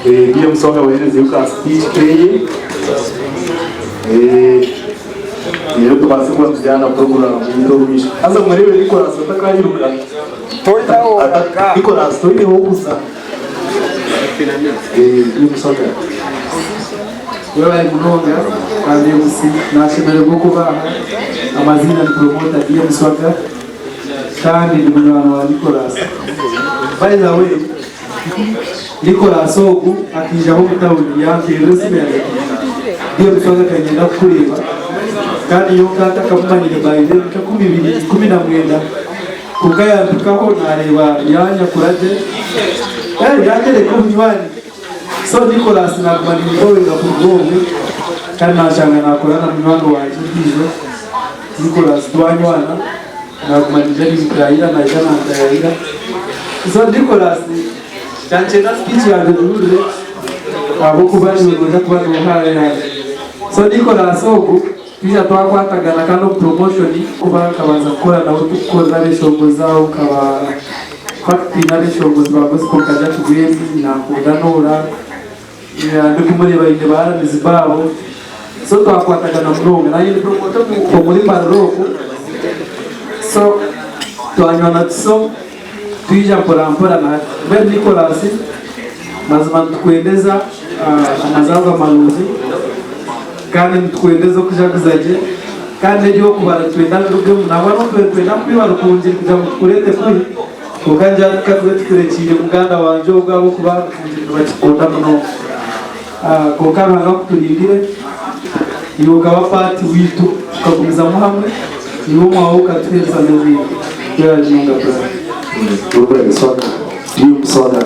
Dia Swaga waeleze yuka speech keye. Iyo tubase kuba tujyana program y'indomisha. Aza murebe Nikolas atakayiruka. Nikolas toye ho gusa. Dia Swaga. Wewe munonga kandi musi nashimere kuba amazina ni promoter Dia Swaga kandi ni munywana wa Nikolas. By the way, Nikolas ogu akijaho mutawuni yake resime Dia Swaga kagenda kureba kandi yo kata kamumanyire bayire ka 12 kukayandikaho nareba yanya kuraje yagere ko munywani. So Nikolas nakumani ngowe ngakugonge kandi nashanga nakorana munywano wanje bizo Nikolas twanywana nakumani jari mukayira na jana ndayira. So Nikolas kanche na speech ya dudule abo kubani ngoja kuba nohaya. So Nikolas ogu kisha twakwatagana kano promotion kuba kabanza gukora nawe tukoza bishongo zawo kaba faktina bishongo zwa gospel kaja tugwemi na kudanora ndikumuri bayinde baramizi babo. So twakwatagana mrongo na yindi promoter mu muri baroko. So twanywana tso tuija mpora na ben Nikolas mazima tukwendeza amazaga maluzi kandi tukwendeza kujaguzaje kandi ryo kubara twenda rugwe nabano twenda kwiba rukungira kuja kurete kuri ukanja kadwe tukurekire Uganda wanje ubwabo kuba kungira bakikota muno kokana ngakutulindire yoga bapati witu kakumiza muhamwe niwo mwawuka tweza n'ibindi bya jinga bra. Dia Swaga